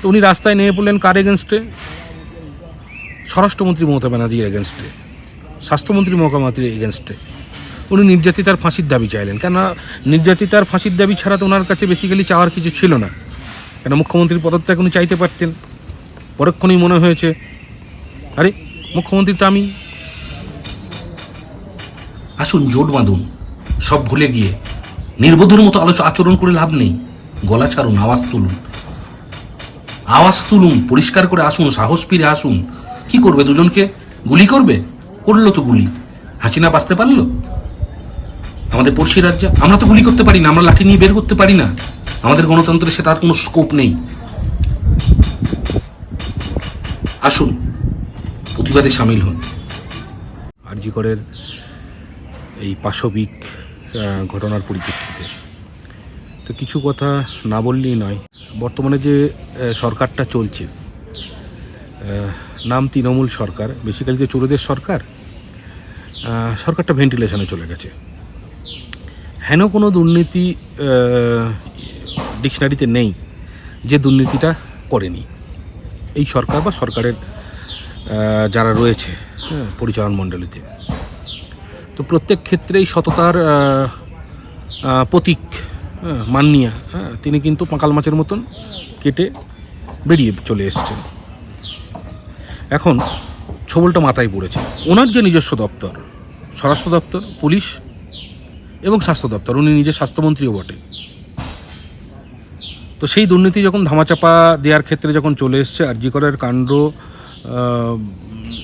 তো উনি রাস্তায় নেমে পড়লেন কার এগেনস্টে? স্বরাষ্ট্রমন্ত্রী মমতা ব্যানার্জির এগেনস্টে, স্বাস্থ্যমন্ত্রী মহামাত্রীর এগেনস্টে। উনি নির্যাতিতার ফাঁসির দাবি চাইলেন, কেন নির্যাতিতার ফাঁসির দাবি ছাড়া তো ওনার কাছে বেসিক্যালি চাওয়ার কিছু ছিল না। কেন মুখ্যমন্ত্রীর পদত্যাগ উনি চাইতে পারতেন। পরক্ষণেই মনে হয়েছে আরে মুখ্যমন্ত্রী তো আমি। আসুন জোট বাঁধুন, সব ভুলে গিয়ে নির্বোধের মতো আচরণ করে লাভ নেই। গলা ছাড়ুন, আওয়াজ তুলুন, আওয়াজ তুলুন, পরিষ্কার করে আসুন, সাহস ফিরে আসুন। কি করবে? দুজনকে গুলি করবে? করলো তো গুলি। হাসিনা বাঁচতে পারলো? আমাদের পড়শি রাজ্যে আমরা তো গুলি করতে পারি না, আমরা লাঠি নিয়ে বের করতে পারি না। আমাদের গণতন্ত্রে সে তার কোনো স্কোপ নেই। আসুন প্রতিবাদে সামিল হন। আরজি করের এই পাশবিক ঘটনার পরিপ্রেক্ষিতে তো কিছু কথা না বললেই নয়। বর্তমানে যে সরকারটা চলছে, নাম তৃণমূল সরকার, বেসিক্যালি যে চোরেদের সরকার, সরকারটা ভেন্টিলেশনে চলে গেছে। হেন কোনো দুর্নীতি ডিকশনারিতে নেই যে দুর্নীতিটা করেনি এই সরকার বা সরকারের যারা রয়েছে পরিচালন মণ্ডলীতে। তো প্রত্যেক ক্ষেত্রেই সততার প্রতীক মাননীয়া তিনি কিন্তু পাঁকাল মাছের মতন কেটে বেরিয়ে চলে এসছেন। এখন ছবলটা মাথায় পড়েছে। ওনার যে নিজস্ব দপ্তর, স্বরাষ্ট্র দপ্তর, পুলিশ এবং স্বাস্থ্য দপ্তর, উনি নিজে স্বাস্থ্যমন্ত্রীও বটে। তো সেই দুর্নীতি যখন ধামাচাপা দেওয়ার ক্ষেত্রে যখন চলে এসছে, আরজি করের কাণ্ড,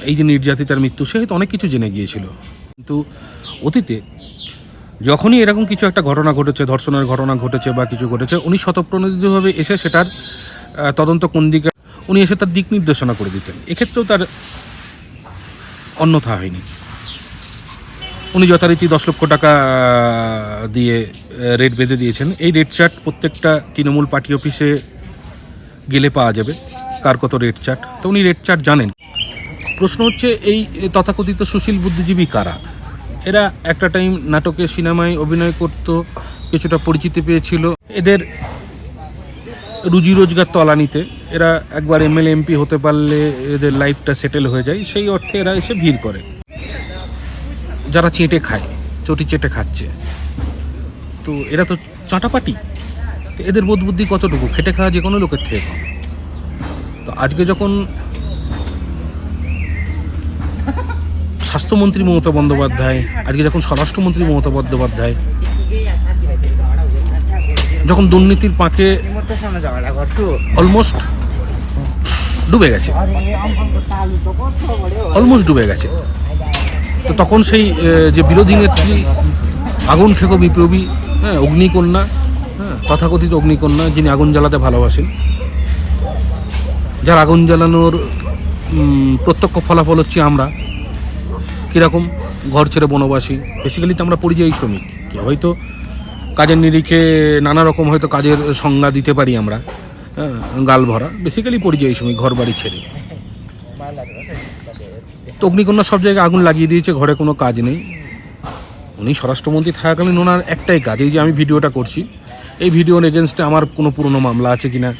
এই যে নির্যাতিতার মৃত্যু, সে হয়তো অনেক কিছু জেনে গিয়েছিল। কিন্তু অতীতে যখনই এরকম কিছু একটা ঘটনা ঘটেছে, ধর্ষণের ঘটনা ঘটেছে বা কিছু ঘটেছে, উনি স্বতঃপ্রণোদিতভাবে এসে সেটার তদন্ত কোন দিকে, উনি এসে তার দিক নির্দেশনা করে দিতেন। এক্ষেত্রেও তার অন্যথা হয়নি। উনি যথারীতি 10 লক্ষ টাকা দিয়ে রেট বেঁধে দিয়েছেন। এই রেট চার্ট প্রত্যেকটা তৃণমূল পার্টি অফিসে গেলে পাওয়া যাবে কার কত রেট চার্ট। তো উনি রেট চার্ট জানেন। প্রশ্ন হচ্ছে এই তথাকথিত সুশীল বুদ্ধিজীবী কারা? এরা একটা টাইম নাটকে, সিনেমায় অভিনয় করত, কিছুটা পরিচিতি পেয়েছিল। এদের রুজি রোজগার তলানিতে, এরা একবার এমএলএ এমপি হতে পারলে এদের লাইফটা সেটেল হয়ে যায়। সেই অর্থে এরা এসে ভিড় করে। যারা চেটে খায়, চটি চেটে খাচ্ছে, তো এরা তো চাঁটাপাটি। তো এদের বোধ বুদ্ধি কতটুকু? খেটে খাওয়া যে কোনো লোকের থেকে কম। তো আজকে যখন স্বাস্থ্যমন্ত্রী মমতা বন্দ্যোপাধ্যায়, আজকে যখন স্বরাষ্ট্রমন্ত্রী মমতা বন্দ্যোপাধ্যায় যখন দুর্নীতির পাঁকে অলমোস্ট ডুবে গেছে, তো তখন সেই যে বিরোধী নেত্রী আগুন খেকো বিপ্লবী, অগ্নিকন্যা, তথাকথিত অগ্নিকন্যা, যিনি আগুন জ্বালাতে ভালোবাসেন, যার আগুন জ্বালানোর প্রত্যক্ষ ফলাফল হচ্ছে আমরা কীরকম ঘর ছেড়ে বনবাসী। বেসিক্যালি তো আমরা পরিযায়ী শ্রমিক। কেউ হয়তো কাজের নিরিখে নানা রকম হয়তো কাজের সংজ্ঞা দিতে পারি আমরা, গাল ভরা, বেসিক্যালি পরিযায়ী শ্রমিক, ঘর বাড়ি ছেড়ে। তো অগ্নিকন্যা সব জায়গায় আগুন লাগিয়ে দিয়েছে, ঘরে কোনো কাজ নেই। উনি স্বরাষ্ট্রমন্ত্রী থাকাকালীন ওনার একটাই কাজ, এই যে আমি ভিডিওটা করছি, এই ভিডিওর এগেনস্টে আমার কোনো পুরনো মামলা আছে কিনা,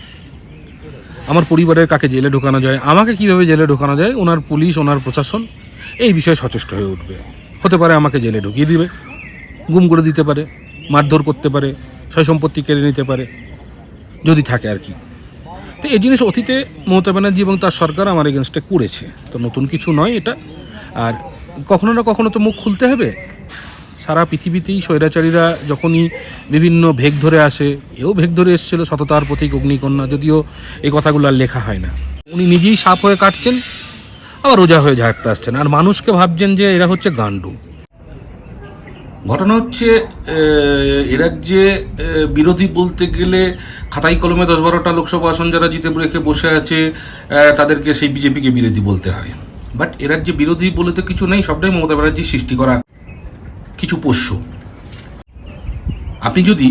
আমার পরিবারের কাকে জেলে ঢোকানো যায়, আমাকে কীভাবে জেলে ঢোকানো যায়, ওনার পুলিশ, ওনার প্রশাসন এই বিষয়ে সচেষ্ট হয়ে উঠবে। হতে পারে আমাকে জেলে ঢুকিয়ে দিবে, গুম করে দিতে পারে, মারধর করতে পারে, সয় সম্পত্তি কেড়ে নিতে পারে, যদি থাকে আর কি। তো এই জিনিস অতীতে মমতা ব্যানার্জি এবং তার সরকার আমার এগেনস্টে করেছে, তো নতুন কিছু নয় এটা। আর কখনো না কখনো তো মুখ খুলতে হবে। সারা পৃথিবীতেই স্বৈরাচারীরা যখনই বিভিন্ন ভেগ ধরে আসে, এও ভেগ ধরে এসেছিল, সততার প্রতীক অগ্নিকন্যা, যদিও এই কথাগুলো আর লেখা হয় না। উনি নিজেই সাপ হয়ে কাটছেন, আবার রোজা হয়ে ঝাড়তে আসছেন, আর মানুষকে ভাবছেন যে এরা হচ্ছে গান্ডু। ঘটনা হচ্ছে এ রাজ্যে বিরোধী বলতে গেলে খাতাই কলমে 10-12টা লোকসভা আসন যারা জিতে রেখে বসে আছে তাদেরকে সেই বিজেপিকে বিরোধী বলতে হয়। বাট এ রাজ্যে বিরোধী বলে তো কিছু নেই, সবটাই মমতা ব্যানার্জি সৃষ্টি করা কিছু পোষ্য। আপনি যদি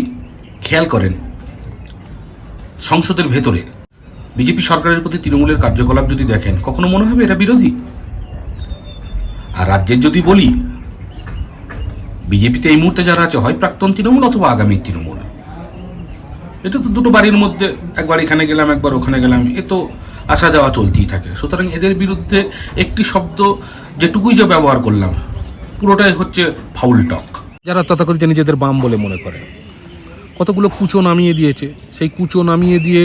খেয়াল করেন সংসদের ভেতরে বিজেপি সরকারের প্রতি তৃণমূলের কার্যকলাপ যদি দেখেন, কখনো মনে হবে এরা বিরোধী। আর রাজ্যের যদি বলি, বিজেপিতে এই মুহূর্তে যারা আছে হয় প্রাক্তন তৃণমূল অথবা আগামী তৃণমূল। এটা তো দুটো বাড়ির মধ্যে, একবার এখানে গেলাম একবার ওখানে গেলাম, এ তো আসা যাওয়া চলতেই থাকে। সুতরাং এদের বিরুদ্ধে একটি শব্দ যেটুকুই যে ব্যবহার করলাম পুরোটাই হচ্ছে ফাউল টক। যারা তথাকথিত নিজেদের বাম বলে মনে করে, কতগুলো কুচো নামিয়ে দিয়েছে, সেই কুচো নামিয়ে দিয়ে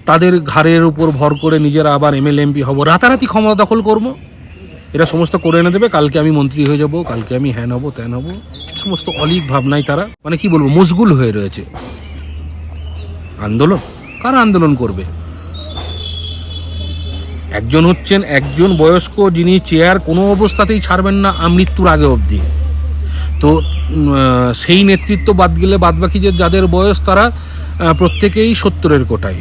তাদের ঘাড়ের উপর ভর করে নিজেরা আবার এমএলএ এমপি হব, রাতারাতি ক্ষমতা দখল করবো, এরা সমস্ত করে এনে দেবে, কালকে আমি মন্ত্রী হয়ে যাব, কালকে আমি হ্যান হব ত্যান হব, সমস্ত অলীক ভাবনায় তারা মানে কি বলবো মশগুল হয়ে রয়েছে। আন্দোলন কারা আন্দোলন করবে? একজন হচ্ছেন একজন বয়স্ক, যিনি চেয়ার কোনো অবস্থাতেই ছাড়বেন না মৃত্যুর আগে অবধি। তো সেই নেতৃত্ব বাদ গেলে বাদবাকি যাদের বয়স তারা প্রত্যেকেই 70-এর কোটায়।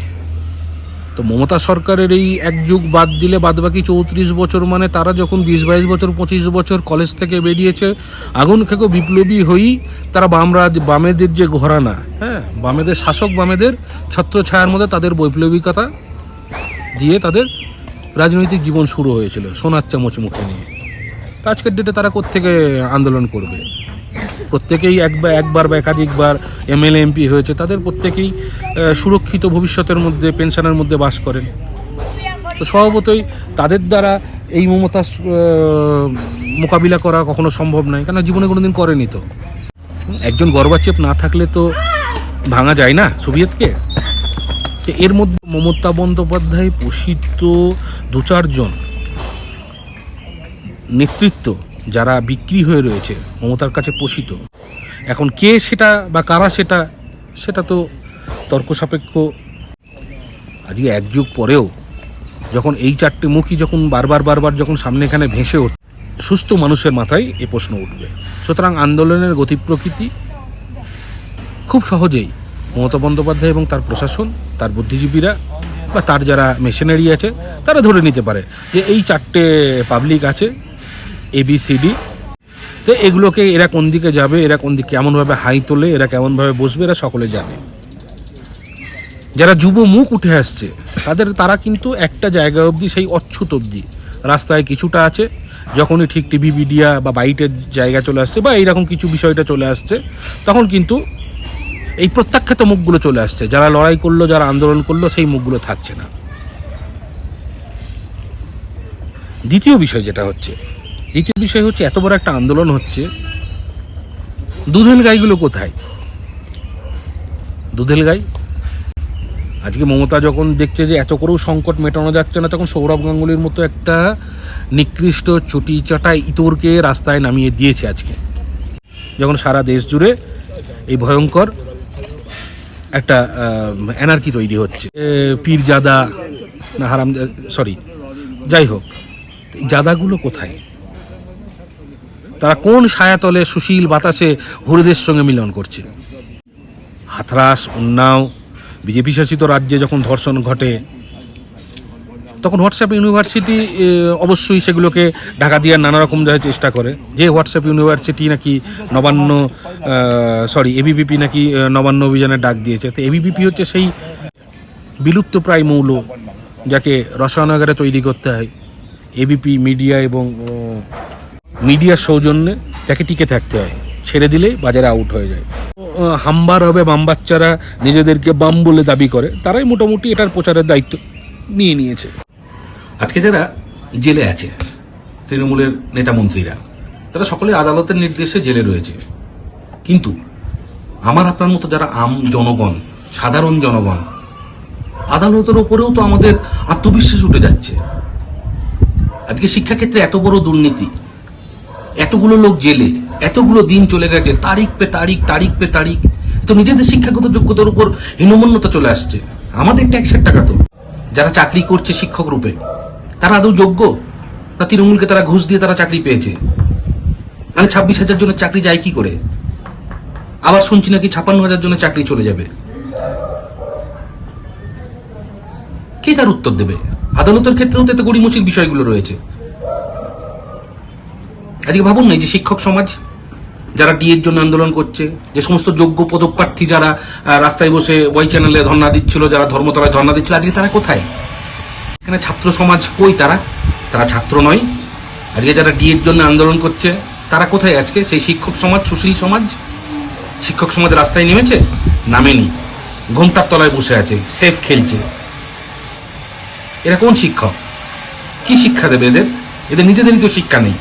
তো মমতা সরকারের এই এক যুগ বাদ দিলে বাদবাকি 34 বছর, মানে তারা যখন 20-22 বছর 25 বছর কলেজ থেকে বেরিয়েছে আগুন খেকো বিপ্লবী হয়েই তারা বামেদের যে ঘরানা, হ্যাঁ বামেদের শাসক, বামেদের ছত্রছায়ার মধ্যে তাদের বৈপ্লবিকতা দিয়ে তাদের রাজনৈতিক জীবন শুরু হয়েছিল সোনার চামচ মুখে নিয়ে। আজকের ডেটে তারা কোত্থেকে আন্দোলন করবে? প্রত্যেকেই একবার বা একাধিকবার এমএলএ এমপি হয়েছে, তাদের প্রত্যেকেই সুরক্ষিত ভবিষ্যতের মধ্যে পেনশনের মধ্যে বাস করেন। তো স্বভাবতই তাদের দ্বারা এই মমতা মোকাবিলা করা কখনো সম্ভব নয়, কারণ জীবনে কোনোদিন করেনি। তো একজন গর্বাচেপ না থাকলে তো ভাঙা যায় না সোভিয়েতকে। এর মধ্যে মমতা বন্দ্যোপাধ্যায় পোষিত 2-4 জন নেতৃত্ব যারা বিক্রি হয়ে রয়েছে মমতার কাছে পোষিত, এখন কে সেটা বা কারা সেটা তো তর্ক সাপেক্ষ। আজকে এক যুগ পরেও যখন এই 4টে মুখী যখন বারবার যখন সামনে এখানে ভেসে ওঠে, সুস্থ মানুষের মাথায় এ প্রশ্ন উঠবে। সুতরাং আন্দোলনের গতি প্রকৃতি খুব সহজেই মমতা বন্দ্যোপাধ্যায় এবং তার প্রশাসন, তার বুদ্ধিজীবীরা বা তার যারা মেশিনারি আছে তারা ধরে নিতে পারে যে এই 4টে পাবলিক আছে ABCD, তো এগুলোকে এরা কোন দিকে যাবে, এরা কোন দিকে কেমনভাবে হাই তোলে, এরা কেমনভাবে বসবে, এরা সকলে জানে। যারা যুব মুখ উঠে আসছে তারা কিন্তু একটা জায়গা অবধি, সেই অচ্ছুত অবধি রাস্তায় কিছুটা আছে, যখনই ঠিক টিভি মিডিয়া বা বাইটের জায়গা চলে আসছে বা এইরকম কিছু বিষয়টা চলে আসছে, তখন কিন্তু এই প্রত্যাখ্যাত মুখগুলো চলে আসছে। যারা লড়াই করলো, যারা আন্দোলন করলো, সেই মুখগুলো থাকছে না। দ্বিতীয় বিষয় হচ্ছে এত বড় একটা আন্দোলন হচ্ছে, দুধেল গাইগুলো কোথায়? দুধেল গাই আজকে মমতা যখন দেখছে যে এত করেও সংকট মেটানো যাচ্ছে না, তখন সৌরভ গাঙ্গুলির মতো একটা নিকৃষ্ট চটি চাটা ইতরকে রাস্তায় নামিয়ে দিয়েছে। আজকে যখন সারা দেশ জুড়ে এই ভয়ঙ্কর একটা অ্যানার্কি তৈরি হচ্ছে, পীরজাদা না হারাম, যাই হোক, জাদাগুলো কোথায়? তারা কোন ছায়াতলে সুশীল বাতাসে হরিদের সঙ্গে মিলন করছে? হাথরাস, উন্নাও, বিজেপি শাসিত রাজ্যে যখন ধর্ষণ ঘটে, তখন হোয়াটসঅ্যাপ ইউনিভার্সিটি অবশ্যই সেগুলোকে ঢাকা দেওয়ার নানা রকম চেষ্টা করে, যে হোয়াটসঅ্যাপ ইউনিভার্সিটি নাকি এবিভিপি নাকি নবান্ন অভিযানের ডাক দিয়েছে। তো এবিভিপি হচ্ছে সেই বিলুপ্ত প্রায় মৌল যাকে রসায়নাগারে তৈরি করতে হয়। এবিপি মিডিয়া এবং মিডিয়ার সৌজন্যে যাকে টিকে থাকতে হয়, ছেড়ে দিলেই বাজারে আউট হয়ে যায়। হাম্বার হবে বাম বাচ্চারা নিজেদেরকে বাম বলে দাবি করে, তারাই মোটামুটি এটার প্রচারের দায়িত্ব নিয়ে নিয়েছে। আজকে যারা জেলে আছে তৃণমূলের নেতা মন্ত্রীরা, তারা সকলে আদালতের নির্দেশে জেলে রয়েছে, কিন্তু আমার আপনার মতো যারা জনগণ, সাধারণ জনগণ, আদালতের ওপরেও তো আমাদের আত্মবিশ্বাস উঠে যাচ্ছে। আজকে শিক্ষাক্ষেত্রে এত বড় দুর্নীতি, এতগুলো লোক জেলে, এতগুলো দিন চলে গেছে, তারিখ পে তারিখ, তো নিজেদের শিক্ষাগত যোগ্যতার উপর হীনমন্যতা চলে আসছে। আমাদের ট্যাক্সের টাকা তো, যারা চাকরি করছে শিক্ষক রূপে, তারা আদৌ যোগ্য না? তৃণমূলকে তারা ঘুষ দিয়ে তারা চাকরি পেয়েছে, মানে 26,000 জনের চাকরি যায় কি করে? আবার শুনছি নাকি 56,000 জনের চাকরি চলে যাবে। কে তার উত্তর দেবে? আদালতের ক্ষেত্রেও তো এত গড়িমসির বিষয়গুলো রয়েছে। আজকে ভাবুন না, যে শিক্ষক সমাজ যারা ডিএর জন্য আন্দোলন করছে, যে সমস্ত যোগ্য পদপ্রার্থী যারা রাস্তায় বসে ওয়াই চ্যানেলে ধর্ণা দিচ্ছিল, যারা ধর্মতলায় ধর্ণা দিচ্ছিল, আজকে তারা কোথায়? এখানে ছাত্র সমাজ কই? তারা ছাত্র নয়। আজকে যারা ডিএর জন্য আন্দোলন করছে তারা কোথায়? আজকে সেই শিক্ষক সমাজ, সুশীল সমাজ, শিক্ষক সমাজ রাস্তায় নেমেছে? নামেনি। ঘোমটার তলায় বসে আছে, সেফ খেলছে। এরা কোন শিক্ষক? কি শিক্ষা দেবে এদের? এদের নিজেদেরই তো শিক্ষা নেই।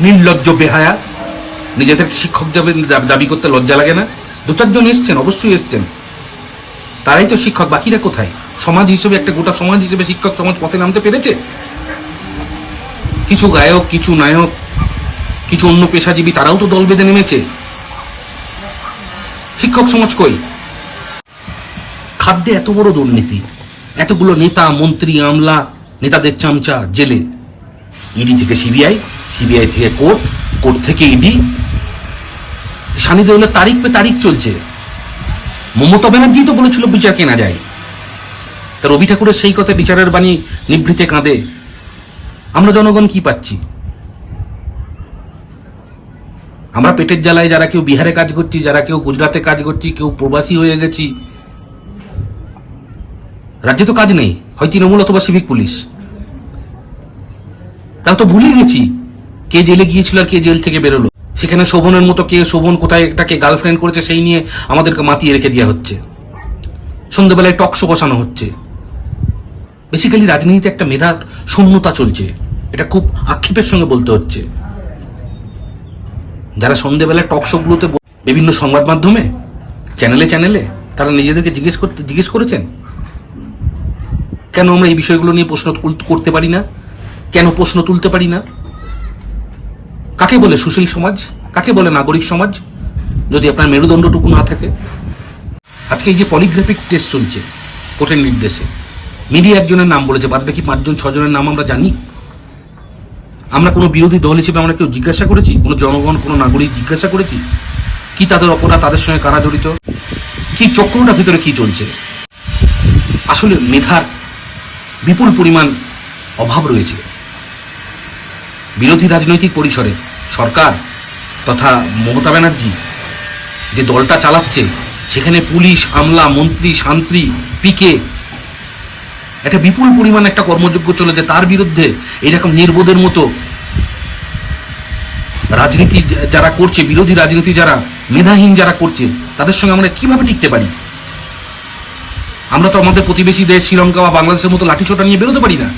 নির্লজ্জ বেহায়া, নিজেদের শিক্ষক দাবি করতে লজ্জা লাগে না? 2-4 জন এসছেন, অবশ্যই এসছেন, তারাই তো শিক্ষক, বাকিরা কোথায়? সমাজ হিসেবে, একটা গোটা সমাজ হিসেবে শিক্ষক সমাজ পথে নামতে পেরেছে? কিছু গায়ক, কিছু নায়ক, কিছু অন্য পেশাজীবী, তারাও তো দল বেঁধে নেমেছে। শিক্ষক সমাজ কই? খাদ্যে এত বড় দুর্নীতি, এতগুলো নেতা, মন্ত্রী, আমলা, নেতাদের চামচা জেলে। ইডি থেকে সিবিআই, সিবিআই থেকে কোর্ট, কোর্ট থেকে ইডি। সানি দেওয়ালের তারিখ পে তারিখ চলছে। মমতা ব্যানার্জি তো বলেছিল বিচার কেনা যায়। তার রবি ঠাকুরের সেই কথা, বিচারের বাণী নিভৃতে কাঁদে। আমরা জনগণ কি পাচ্ছি? আমরা পেটের জ্বালায় যারা কেউ বিহারে কাজ করছি, যারা কেউ গুজরাটে কাজ করছি, কেউ প্রবাসী হয়ে গেছি। রাজ্যে তো কাজ নেই, হয় তৃণমূল অথবা সিভিক পুলিশ। তারা তো ভুলে গেছি কে জেলে গিয়েছিল আর কে জেল থেকে বেরোলো। সেখানে শোভনের মতো কে শোভন কোথায় একটাকে গার্লফ্রেন্ড করেছে সেই নিয়ে আমাদেরকে মাতিয়ে রেখে দেওয়া হচ্ছে। সন্ধ্যেবেলায় টক শো বসানো হচ্ছে। বেসিক্যালি রাজনীতিতে একটা মেধার শূন্যতা চলছে, এটা খুব আক্ষেপের সঙ্গে বলতে হচ্ছে। যারা সন্ধ্যেবেলায় টক শো গুলোতে বিভিন্ন সংবাদ মাধ্যমে চ্যানেলে চ্যানেলে তারা নিজেদেরকে জিজ্ঞেস করেছেন কেন আমরা এই বিষয়গুলো নিয়ে প্রশ্ন করতে পারি না? কেন প্রশ্ন তুলতে পারি না? কাকে বলে সুশীল সমাজ? কাকে বলে নাগরিক সমাজ যদি আপনার মেরুদণ্ডটুকু না থাকে? আজকে এই যে পলিগ্রাফিক টেস্ট চলছে কোর্টের নির্দেশে, মিডিয়া একজনের নাম বলেছে, বাদ বাকি 5-6 জনের নাম আমরা জানি। আমরা কোনো বিরোধী দল হিসেবে আমরা কেউ জিজ্ঞাসা করেছি? কোনো জনগণ, কোনো নাগরিক জিজ্ঞাসা করেছি কি তাদের অপরাধ, তাদের সঙ্গে কারা জড়িত, কি চক্রটা ভিতরে কি চলছে? আসলে মেধার বিপুল পরিমাণ অভাব রয়েছে। বিরোধী রাজনৈতিক পরিসরে সরকার তথা মমতা ব্যানার্জি যে দলটা চালাচ্ছে, সেখানে পুলিশ, আমলা, মন্ত্রী, শান্তি, পিকে একটা বিপুল পরিমাণ একটা কর্মযোগ্য চলেছে। তার বিরুদ্ধে এইরকম নির্বোধের মতো রাজনীতি যারা করছে, বিরোধী রাজনীতি যারা, মেধাহীন যারা করছে, তাদের সঙ্গে আমরা কিভাবে টিকতে পারি? আমরা তো আমাদের প্রতিবেশী দেশ শ্রীলঙ্কা বা বাংলাদেশের মতো লাঠিছোটা নিয়ে বেরোতে পারি না।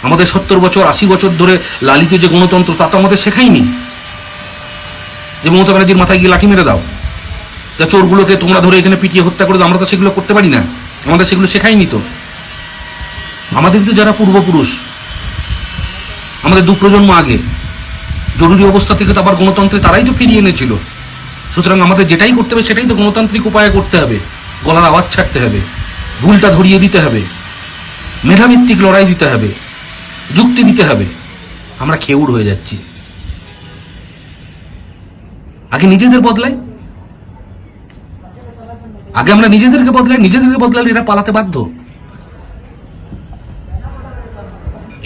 আমাদের 70 বছর 80 বছর ধরে লালিত যে গণতন্ত্র, তা তো আমাদের শেখায়নি যে মমতা ব্যানার্জির মাথায় গিয়ে লাঠি মেরে দাও, যা চোরগুলোকে তোমরা ধরে এখানে পিটিয়ে হত্যা করে দাও। আমরা তো সেগুলো করতে পারি না, আমাদের সেগুলো শেখায়নি। তো আমাদের তো যারা পূর্বপুরুষ, আমাদের 2 প্রজন্ম আগে জরুরি অবস্থা থেকে তো আবার গণতন্ত্রে তারাই তো ফিরিয়ে এনেছিল। সুতরাং আমাদের যেটাই করতে হবে সেটাই তো গণতান্ত্রিক উপায়ে করতে হবে। গলার আওয়াজ ছাড়তে হবে, ভুলটা ধরিয়ে দিতে হবে, মেধাভিত্তিক লড়াই দিতে হবে, যুক্তি দিতে হবে। আমরা খেউড় হয়ে যাচ্ছি। আগে নিজেদের বদলাই, আগে আমরা নিজেদেরকে বদলালে এরা পালাতে বাধ্য।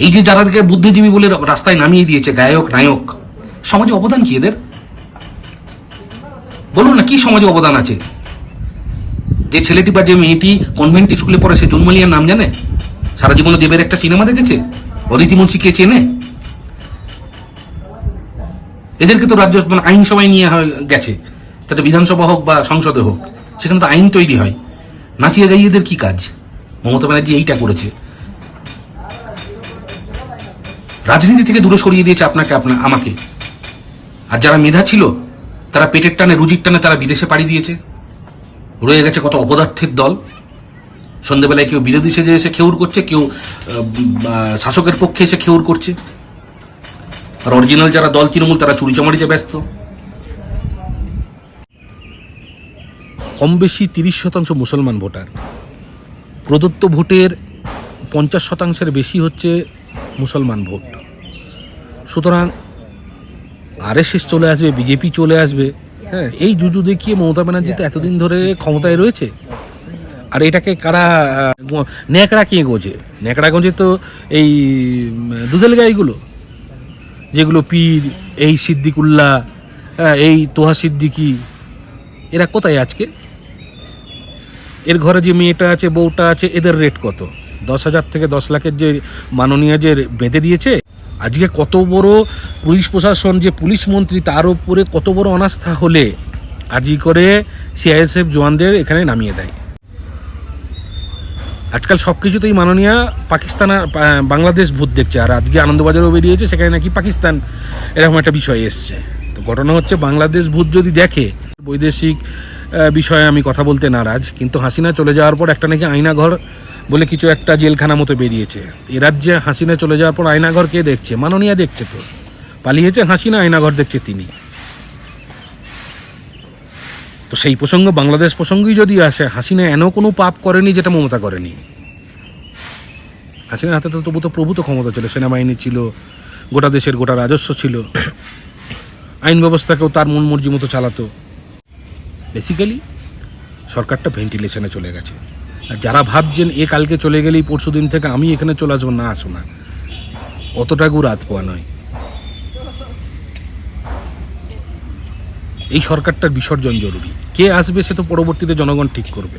এই যে যারাকে বুদ্ধিজীবী বলে রাস্তায় নামিয়ে দিয়েছে, গায়ক, নায়ক, সমাজে অবদান কি এদের? বলুন না, কি সমাজে অবদান আছে? যে ছেলেটি বা যে মেয়েটি কনভেন্ট স্কুলে পড়ে, সে জন্মালিয়ার নাম জানে? সারা জীবনে দেবের একটা সিনেমা দেখেছে? অদিতি মুন্সি কে চেনে? এদেরকে তো রাজ্য আইনসভায় নিয়ে গেছে, সেটা বিধানসভা হোক বা সংসদে হোক, সেখানে তো আইন তৈরি হয়। নাচিয়ে গাইয়ে এদের কি কাজ? মমতা ব্যানার্জি এইটা করেছে, রাজনীতি থেকে দূরে সরিয়ে দিয়েছে আপনাকে, আমাকে। আর যারা মেধা ছিল তারা পেটের টানে, রুজির টানে তারা বিদেশে পাড়ি দিয়েছে। রয়ে গেছে কত অপদার্থের দল। সন্ধ্যেবেলায় কেউ বিরোধী সেজে এসে খেউর করছে, কেউ শাসকের পক্ষে এসে খেউর করছে। আর অরিজিনাল যারা দল তৃণমূল, তারা চুরিচামারিতে ব্যস্ত। কম বেশি 30% মুসলমান ভোটার, প্রদত্ত ভোটের 50%-এর বেশি হচ্ছে মুসলমান ভোট। সুতরাং আরএসএস চলে আসবে, বিজেপি চলে আসবে, হ্যাঁ, এই জুজু দেখিয়ে মমতা ব্যানার্জি তো এতদিন ধরে ক্ষমতায় রয়েছে। আর এটাকে কারা ন্যাকড়া কে গোজে? ন্যাকড়া গোজে তো এই দুধেল গাইগুলো, যেগুলো পীর, এই সিদ্দিকুল্লাহ, এই তোহা সিদ্দিকি, এরা কোথায় আজকে? এর ঘরে যে মেয়েটা আছে, বউটা আছে, এদের রেট কত? 10,000 থেকে 10 লাখের যে মাননীয় যে বেঁধে দিয়েছে। আজকে কত বড় পুলিশ প্রশাসন, যে পুলিশ মন্ত্রী, তার উপরে কত বড় অনাস্থা হলে আরজি করে সিআইএসএফ জওয়ানদের এখানে নামিয়ে দেয়। আজকাল সব কিছুতেই মাননীয়া পাকিস্তান আর বাংলাদেশ ভূত দেখছে, আর আজকে আনন্দবাজারও বেরিয়েছে সেখানে নাকি পাকিস্তান এরকম একটা বিষয় এসছে। তো ঘটনা হচ্ছে বাংলাদেশ ভূত যদি দেখে, বৈদেশিক বিষয়ে আমি কথা বলতে নারাজ, কিন্তু হাসিনা চলে যাওয়ার পর একটা নাকি আয়নাঘর বলে কিছু একটা জেলখানা মতো বেরিয়েছে। এ রাজ্যে হাসিনা চলে যাওয়ার পর আয়নাঘর কে দেখছে? মাননীয়া দেখছে। তো পালিয়েছে হাসিনা, আয়নাঘর দেখছে তিনি। তো সেই প্রসঙ্গ বাংলাদেশ প্রসঙ্গই যদি আসে, হাসিনা এন কোনো পাপ করেনি যেটা মমতা করেনি। হাসিনার হাতে তো তবু তো প্রভূত ক্ষমতা ছিল, সেনাবাহিনী ছিল, গোটা দেশের গোটা রাজস্ব ছিল, আইন ব্যবস্থাকেও তার মন মর্জি মতো চালাতো। বেসিক্যালি সরকারটা ভেন্টিলেশনে চলে গেছে। আর যারা ভাবছেন এ কালকে চলে গেলেই পরশু দিন থেকে আমি এখানে চলে আসবো, না, আসো না, অতটাকু রাত পোয়া নয়। এই সরকারটার বিসর্জন জরুরি। কে আসবে সে তো পরবর্তীতে জনগণ ঠিক করবে।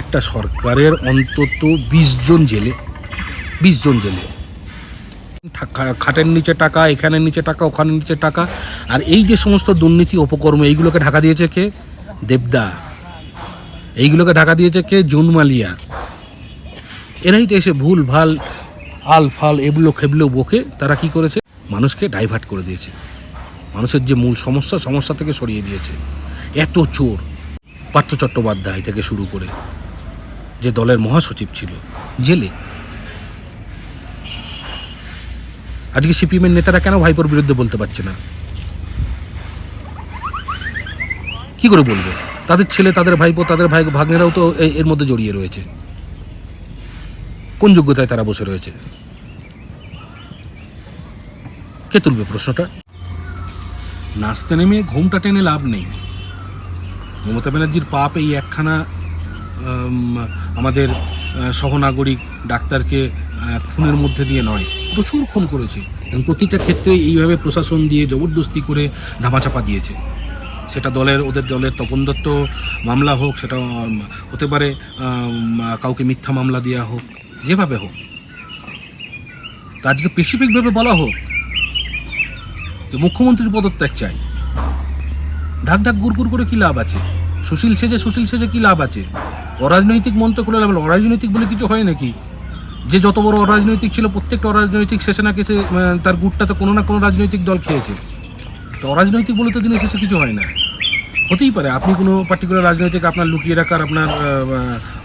একটা সরকারের অন্তত 20 জন জেলে, খাটের নিচে টাকা, এখানের নিচে টাকা, ওখানের নিচে টাকা, আর এই যে সমস্ত দুর্নীতি অপকর্ম, এইগুলোকে ঢাকা দিয়েছে কে? দেবদা। এইগুলোকে ঢাকা দিয়েছে কে? জুন মালিয়া। এরাই তো এসে ভুল ভাল আল ফাল এবলো খেবলো বকে তারা কি করেছে? মানুষকে ডাইভার্ট করে দিয়েছে, মানুষের যে মূল সমস্যা থেকে সরিয়ে দিয়েছে। এত চোর, পার্থ চট্টোপাধ্যায় থেকে শুরু করে যে দলের মহাসচিব ছিল, জেলে। আজকে সিপিএমের নেতারা কেন ভাইপোর বিরুদ্ধে বলতে পারছে না? কি করে বলবে? তাদের ছেলে, তাদের ভাইপো, তাদের ভাগ্নেরাও তো এর মধ্যে জড়িয়ে রয়েছে। কোন যোগ্যতায় তারা বসে রয়েছে? কে তুলবে প্রশ্নটা? নাচতে নেমে ঘুমটা টেনে লাভ নেই। মমতা ব্যানার্জির পাপ এই একখানা আমাদের সহনাগরিক ডাক্তারকে খুনের মধ্যে দিয়ে নয়, প্রচুর খুন করেছে। এবং প্রতিটা ক্ষেত্রে এইভাবে প্রশাসন দিয়ে জবরদস্তি করে ধামাচাপা দিয়েছে। সেটা ওদের দলের তপন দত্ত মামলা হোক, সেটা হতে পারে কাউকে মিথ্যা মামলা দেওয়া হোক, যেভাবে হোক। তা আজকে স্পেসিফিকভাবে বলা হোক যে মুখ্যমন্ত্রীর পদত্যাগ চাই। ঢাক ঢাক গুড় করে কী লাভ আছে? সুশীল সেজে কী লাভ আছে? অরাজনৈতিক মন্তব্য করে লাভ? অরাজনৈতিক বলে কিছু হয় নাকি? যে যত বড় অরাজনৈতিক ছিল, প্রত্যেকটা অরাজনৈতিক শেষে না কেসে তার গুড়টা তো কোনো না কোনো রাজনৈতিক দল খেয়েছে। তো অরাজনৈতিক বলে তো দিনের শেষে কিছু হয় না। হতেই পারে আপনি কোনো পার্টিকুলার রাজনৈতিক আপনার লুকিয়ে রাখার আপনার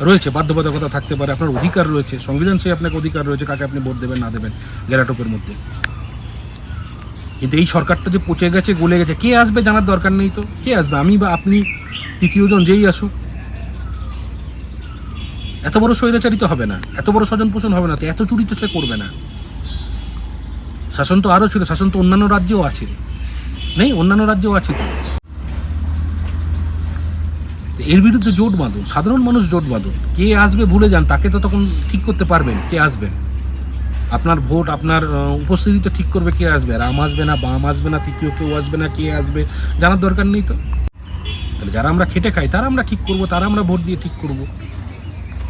রয়েছে, বাধ্যবাধকতা থাকতে পারে, আপনার অধিকার রয়েছে, সংবিধান সে আপনাকে অধিকার রয়েছে কাকে আপনি ভোট দেবেন না দেবেন গ্যারাটোপের মধ্যে। কিন্তু এই সরকারটা যে পচে গেছে, গলে গেছে, কে আসবে জানার দরকার নেই। তো কে আসবে? আমি বা আপনি, তৃতীয়জন যেই আসুক। এত বড় স্বৈরাচারিত হবে না, এত বড় স্বজন পোষণ হবে না, তো এত চুরি তো সে করবে না। শাসন তো আরও ছিল, শাসন তো অন্যান্য রাজ্যেও আছে, নেই? অন্যান্য রাজ্যেও আছে। তো এর বিরুদ্ধে জোট বাঁধুন, সাধারণ মানুষ জোট বাঁধুন। কে আসবে ভুলে যান, তাকে তো তখন ঠিক করতে পারবেন কে আসবেন। আপনার ভোট, আপনার উপস্থিতি তো ঠিক করবে কে আসবে। রাম আসবে না, বাম আসবে না, তৃতীয় কেউ আসবে না, কে আসবে জানার দরকার নেই। তো তাহলে যারা আমরা খেটে খাই তারা আমরা ঠিক করব, তারা আমরা ভোট দিয়ে ঠিক করব।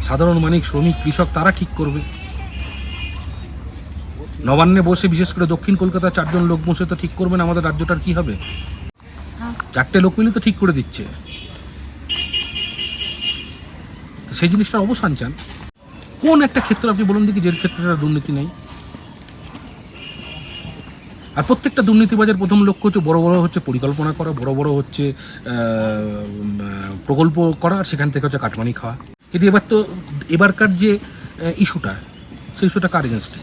সাধারণ মানিক, শ্রমিক, কৃষক তারা ঠিক করবে। নবান্নে বসে, বিশেষ করে দক্ষিণ কলকাতার 4 জন লোক বসে তো ঠিক করবেন আমাদের রাজ্যটার কি হবে। 4টে লোক মিলে তো ঠিক করে দিচ্ছে। সেই জিনিসটার অবসান চান। কোন একটা ক্ষেত্রে আপনি বলুন দেখি যে ক্ষেত্রে দুর্নীতি নেই? আর প্রত্যেকটা দুর্নীতিবাজের প্রথম লক্ষ্য হচ্ছে বড় হচ্ছে পরিকল্পনা করা, বড় হচ্ছে প্রকল্প করা, আর সেখান থেকে হচ্ছে কাটমানি খাওয়া। কিন্তু এবারকার যে ইস্যুটা, সেই ইস্যুটা কার এগেনস্টে?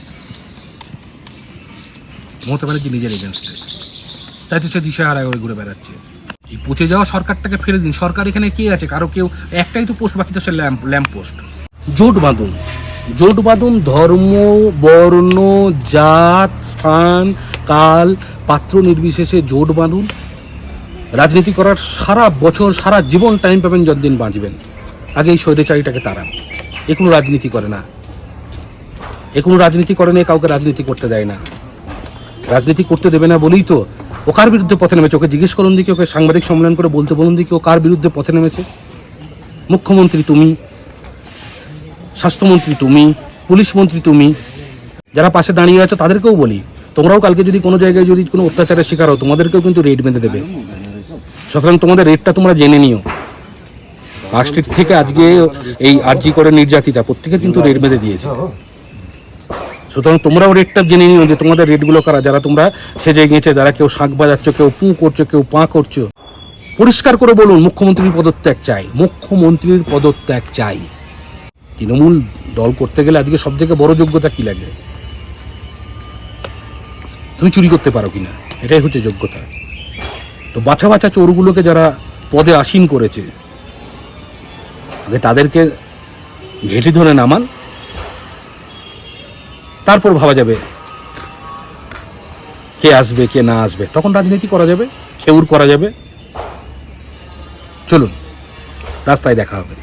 মমতা ব্যানার্জি নিজের এগেনস্টে। তাই তো সে দিশাহারা হয়ে ঘুরে বেড়াচ্ছে। এই পচে যাওয়া সরকারটাকে ফেলে দিন। সরকার এখানে কে আছে? কারো কেউ একটাই তো পোস্ট, বাকি তো সে ল্যাম্প পোস্ট। জোট বাঁধুন, ধর্ম, বর্ণ, জাত, স্থান, কাল, পাত্র নির্বিশেষে জোট বাঁধুন। রাজনীতি করার সারা বছর, সারা জীবন টাইম পাবেন যতদিন বাঁচবেন। আগে এই স্বৈরাচারীটাকে তাড়ান। এ কোনো রাজনীতি করে না, কাউকে রাজনীতি করতে দেয় না। রাজনীতি করতে দেবে না বলেই তো ও কার বিরুদ্ধে পথে নেমেছে। ওকে জিজ্ঞেস করুন দিকে, ওকে সাংবাদিক সম্মেলন করে বলতে বলুন দিকে ও কার বিরুদ্ধে পথে নেমেছে। মুখ্যমন্ত্রী তুমি, স্বাস্থ্যমন্ত্রী তুমি, পুলিশ মন্ত্রী তুমি, যারা পাশে দাঁড়িয়ে আছো তাদেরকেও বলি, তোমরাও কালকে যদি কোনো জায়গায় যদি কোনো অত্যাচারের শিকার হও, তোমাদেরকেও কিন্তু রেড বেঁধে দেবে। সুতরাং তোমাদের রেটটা তোমরা জেনে নিও। পার্কস্ট্রিট থেকে আজকে এই আরজি করে নির্যাতিতা প্রত্যেকে কিন্তু রেট বেঁধে দিয়েছে। সুতরাং তোমরাও রেটটা জেনে নিও যে তোমাদের রেটগুলো কারা, যারা তোমরা সেজে গিয়েছে, যারা কেউ শাঁখ বাজাচ্ছ, কেউ পু করছো, কেউ পা করছো। পরিষ্কার করে বলুন মুখ্যমন্ত্রীর পদত্যাগ চাই, মুখ্যমন্ত্রীর পদত্যাগ চাই। তৃণমূল দল করতে গেলে আজকে সব থেকে বড় যোগ্যতা কি লাগে? তুমি চুরি করতে পারো কিনা, এটাই হচ্ছে যোগ্যতা। তো বাছা বাছা চোরগুলোকে যারা পদে আসীন করেছে, আগে তাদেরকে ঘেঁটি ধরে নামান, তারপর ভাবা যাবে কে আসবে কে না আসবে, তখন রাজনীতি করা যাবে, খেউর করা যাবে। চলুন রাস্তায় দেখা হবে।